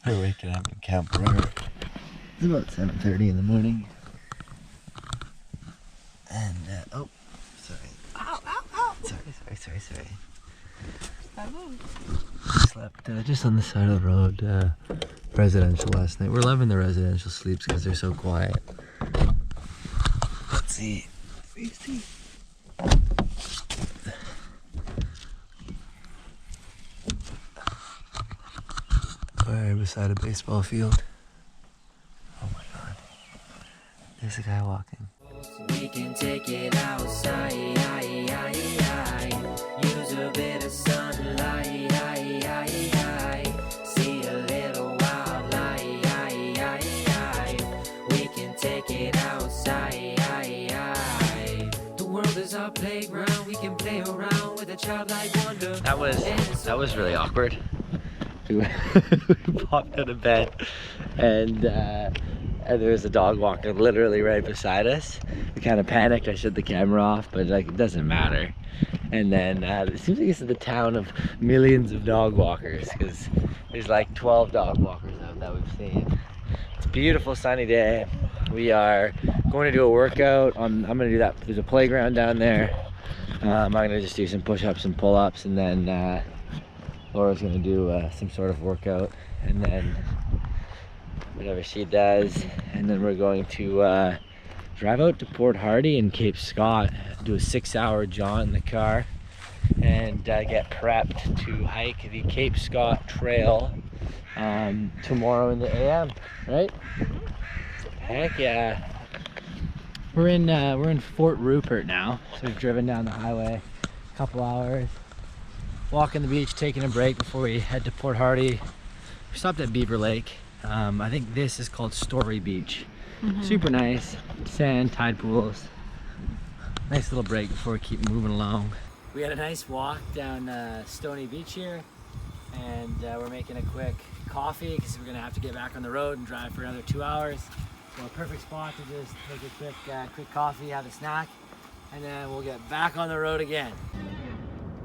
We're waking up in Camp River. It's about 7:30 in the morning. And, oh, sorry. Ow, ow, ow. Sorry. Slept just on the side of the road, residential last night. We're loving the residential sleeps because they're so quiet. Let's see. We're beside a baseball field. Oh my god. There's a guy walking. We can take it outside, use a bit of sunlight, see a little wildlife. We can take it outside. The world is our playground, we can play around with a childlike wonder. That was really awkward. We popped out of bed and there was a dog walking literally right beside us. We kind of panicked. I shut the camera off, but like it doesn't matter. And then it seems like this is the town of millions of dog walkers because there's like 12 dog walkers out that we've seen. It's a beautiful sunny day. We are going to do a workout. I'm going to do that. There's a playground down there. I'm going to just do some push-ups and pull-ups, and then Laura's going to do some sort of workout, and then whatever she does, and then we're going to drive out to Port Hardy in Cape Scott, do a 6-hour jaunt in the car, and get prepped to hike the Cape Scott Trail tomorrow in the AM, right? Heck yeah. We're in Fort Rupert now, so we've driven down the highway a couple hours, walking the beach, taking a break before we head to Port Hardy. We stopped at Beaver Lake. I think this is called Story Beach. Super nice, sand, tide pools. Nice little break before we keep moving along. We had a nice walk down Stony Beach here, and we're making a quick coffee because we're gonna have to get back on the road and drive for another 2 hours. So a perfect spot to just take a quick coffee, have a snack, and then we'll get back on the road again.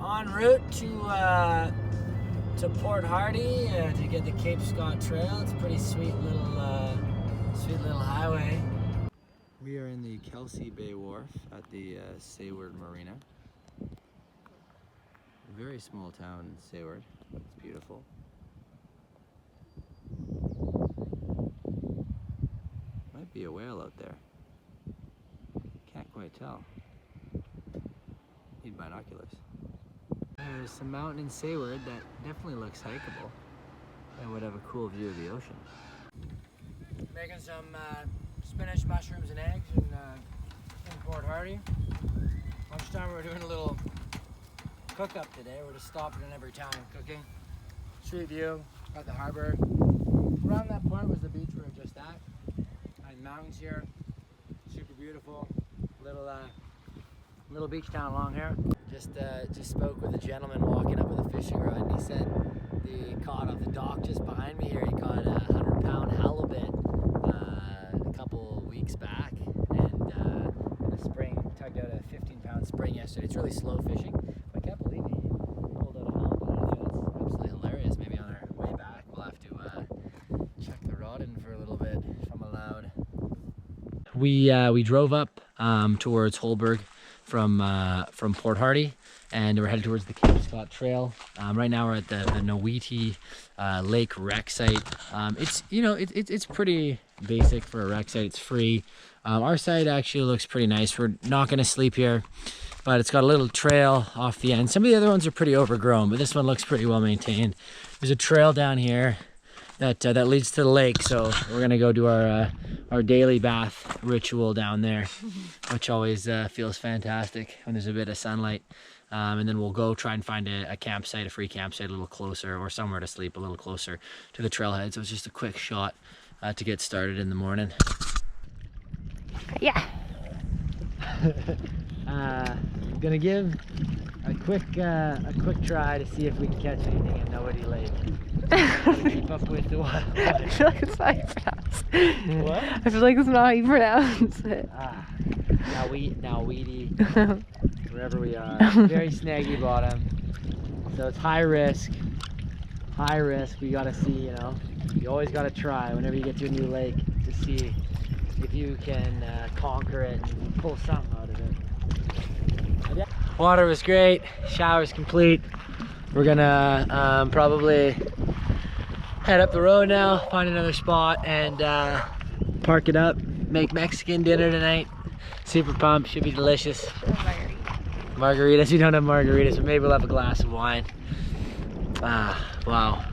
En route to Port Hardy to get the Cape Scott Trail. It's a pretty sweet little highway. We are in the Kelsey Bay Wharf at the Sayward Marina. A very small town in Sayward. It's beautiful. Might be a whale out there. Can't quite tell. Need binoculars. There's some mountain in Sayward that definitely looks hikeable and would have a cool view of the ocean. Making some spinach, mushrooms, and eggs in Port Hardy. Lunchtime we're doing a little cook-up today. We're just stopping in every town and cooking. Street view, got the harbor. Around that point was the beach we were just at. And mountains here, super beautiful. Little beach town along here. Just spoke with a gentleman walking up with a fishing rod, and he said he caught off the dock just behind me here. He caught a 100-pound halibut a couple weeks back, and in the spring tugged out a 15-pound spring yesterday. It's really slow fishing. I can't believe he pulled out a halibut. It's absolutely hilarious. Maybe on our way back we'll have to check the rod in for a little bit if I'm allowed. We drove up towards Holberg from Port Hardy, and we're headed towards the Cape Scott Trail. Right now we're at the Nowiti Lake wreck site. It's pretty basic for a wreck site. It's free. Our site actually looks pretty nice. We're not going to sleep here, but it's got a little trail off the end. Some of the other ones are pretty overgrown, but this one looks pretty well maintained. There's a trail down here that leads to the lake, so we're gonna go do our daily bath ritual down there, which always feels fantastic when there's a bit of sunlight. And then we'll go try and find a campsite, a free campsite a little closer, or somewhere to sleep a little closer to the trailhead. So it's just a quick shot to get started in the morning. Yeah. Gonna give a quick try to see if we can catch anything at Nowiti Lake. Keep up with the wild. I feel like it's not how you pronounce it. What? I feel like it's not how you pronounce it. Nowiti, wherever we are. Very snaggy bottom, so it's high risk, high risk. We gotta see, you know, you always gotta try whenever you get to a new lake to see if you can conquer it and pull something out of it. Yeah. Water was great, shower's complete. We're gonna probably head up the road now, find another spot and park it up, make Mexican dinner tonight. Super pumped, should be delicious. Margaritas, we don't have margaritas, but maybe we'll have a glass of wine. Wow.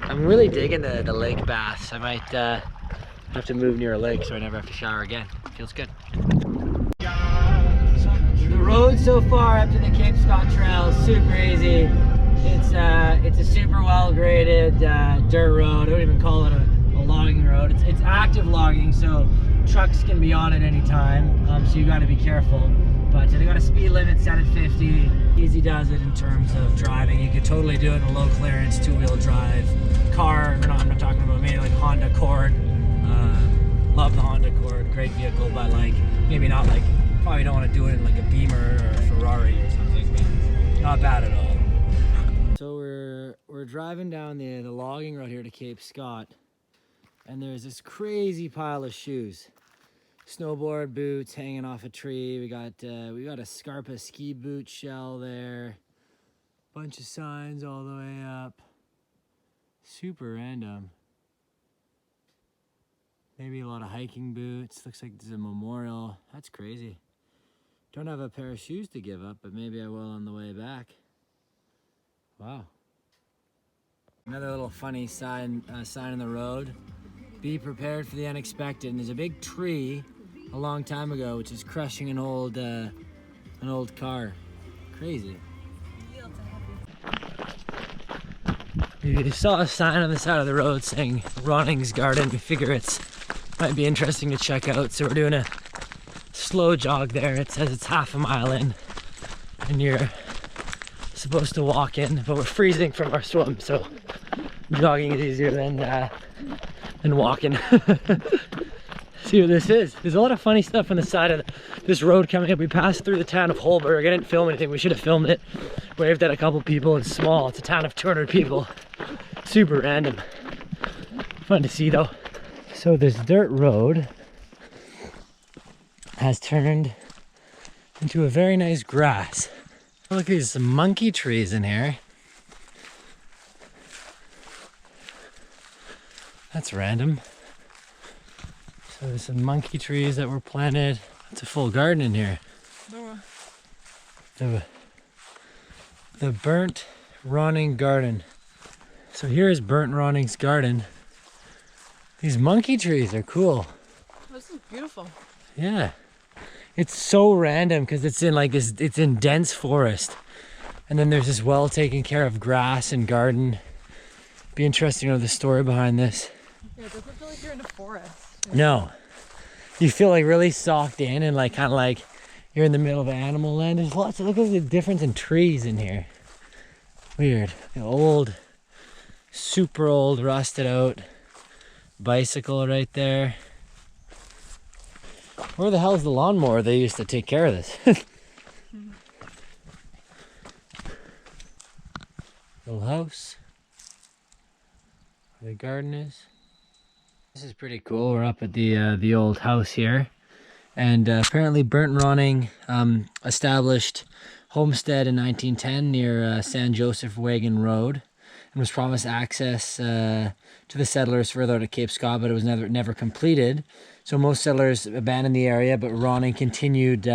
I'm really digging the lake baths. I might have to move near a lake so I never have to shower again. Feels good. The road so far up to the Cape Scott Trail is super easy. It's a super well graded dirt road. I don't even call it a logging road. It's active logging, so trucks can be on at any time. So you got to be careful. But they got a speed limit set at 50. Easy does it in terms of driving. You could totally do it in a low clearance, 2-wheel drive car. I'm not talking about maybe like Honda Accord. Love the Honda Accord, great vehicle, but like maybe not like, probably don't want to do it in like a Beamer or a Ferrari or something, but not bad at all. So we're driving down the logging road here to Cape Scott, and there's this crazy pile of shoes. Snowboard boots hanging off a tree. We got a Scarpa ski boot shell there. Bunch of signs all the way up. Super random. Maybe a lot of hiking boots. Looks like there's a memorial. That's crazy. Don't have a pair of shoes to give up, but maybe I will on the way back. Wow. Another little funny sign in the road. Be prepared for the unexpected. And there's a big tree a long time ago which is crushing an old car. Crazy. We saw a sign on the side of the road saying Roning's Garden. We figure it's might be interesting to check out, so we're doing a slow jog there. It says it's half a mile in and you're supposed to walk in, but we're freezing from our swim, so jogging is easier than walking. See what this is. There's a lot of funny stuff on the side of this road coming up. We passed through the town of Holberg. I didn't film anything. We should have filmed it. Waved at a couple people. It's small. It's a town of 200 people. Super random. Fun to see though. So this dirt road has turned into a very nice grass. Look at these monkey trees in here. That's random. So there's some monkey trees that were planted. It's a full garden in here. The Burnt Roning Garden. So here's Burnt Roning's garden. These monkey trees are cool. This is beautiful. Yeah. It's so random because it's in like this, it's in dense forest. And then there's this well taken care of grass and garden. Be interesting to know the story behind this. Yeah, it doesn't feel like you're in a forest. No. You feel like really socked in and like kind of like you're in the middle of animal land. There's lots of, look at the difference in trees in here. Weird. The old, super old, rusted out bicycle right there. Where the hell's the lawnmower they used to take care of this? Little house. Where the garden is. This is pretty cool. We're up at the old house here. And apparently Burnt Roning established homestead in 1910 near San Joseph Wagon Road, and was promised access to the settlers further out of Cape Scott, but it was never completed. So most settlers abandoned the area, but Roning continued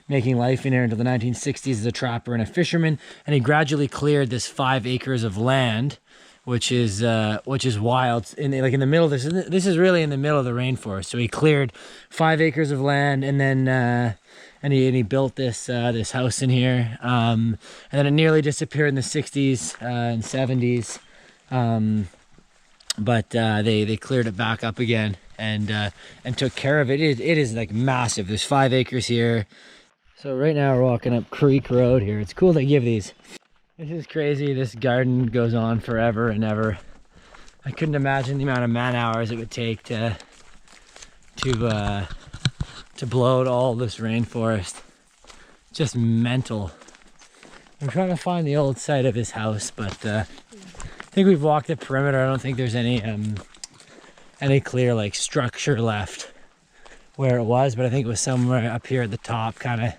making life in here until the 1960s as a trapper and a fisherman, and he gradually cleared this 5 acres of land, which is wild. In the middle of this is really in the middle of the rainforest. So he cleared 5 acres of land, and then and he built this house in here, and then it nearly disappeared in the 60s and 70s, but they cleared it back up again and took care of it. It is like massive. There's 5 acres here. So right now we're walking up Creek Road here. It's cool they give these. This is crazy. This garden goes on forever and ever. I couldn't imagine the amount of man hours it would take to blow out all this rainforest. Just mental. I'm trying to find the old site of his house, but think we've walked the perimeter. I don't think there's any clear like structure left where it was, but I think it was somewhere up here at the top, kind of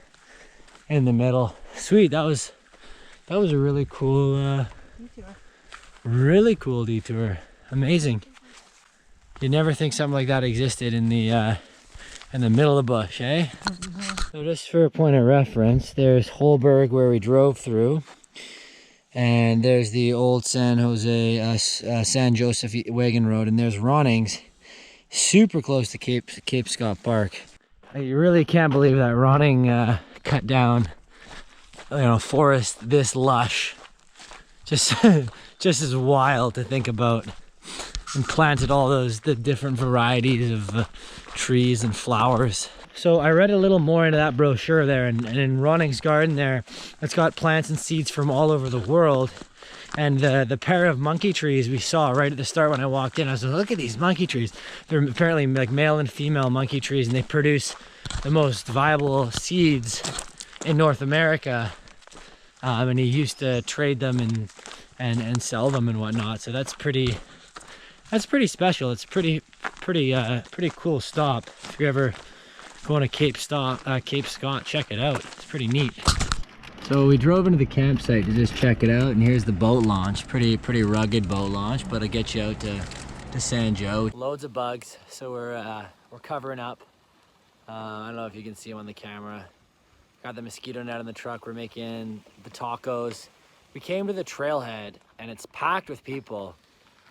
in the middle. Sweet, that was a really cool detour. Amazing. You never think something like that existed in the middle of the bush, eh? So just for a point of reference, there's Holberg where we drove through, and there's the old San Joseph wagon road, and there's Ronings, super close to Cape Scott Park. You really can't believe that Ronning cut down, forest this lush. Just as wild to think about, and planted all the different varieties of trees and flowers. So I read a little more into that brochure there, and in Ronning's garden there, it's got plants and seeds from all over the world. And the pair of monkey trees we saw right at the start when I walked in, I was like, look at these monkey trees. They're apparently like male and female monkey trees, and they produce the most viable seeds in North America. And he used to trade them and sell them and whatnot. So that's pretty special. It's pretty cool stop. If you're ever going to Cape Scott, check it out. It's pretty neat. So we drove into the campsite to just check it out, and here's the boat launch. Pretty rugged boat launch, but it'll get you out to San Joe. Loads of bugs, so we're covering up. I don't know if you can see them on the camera. Got the mosquito net in the truck. We're making the tacos. We came to the trailhead, and it's packed with people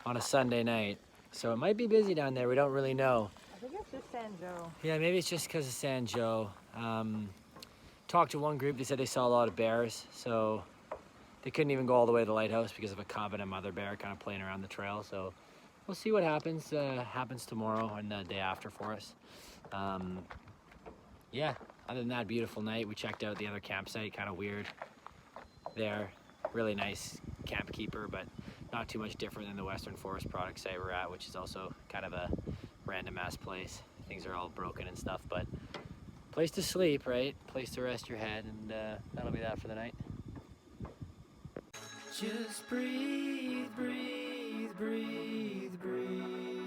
on a Sunday night, so it might be busy down there. We don't really know. I think it's just San Joe. Yeah, maybe it's just because of San Joe. Talked to one group, they said they saw a lot of bears, so they couldn't even go all the way to the lighthouse because of a cub and a mother bear kind of playing around the trail. So we'll see what happens tomorrow and the day after for us. Yeah, other than that, beautiful night. We checked out the other campsite, kind of weird there. Really nice camp keeper, but not too much different than the Western Forest Product site we're at, which is also kind of a random ass place. Things are all broken and stuff, but place to sleep, right? Place to rest your head, and that'll be that for the night. Just breathe, breathe, breathe, breathe.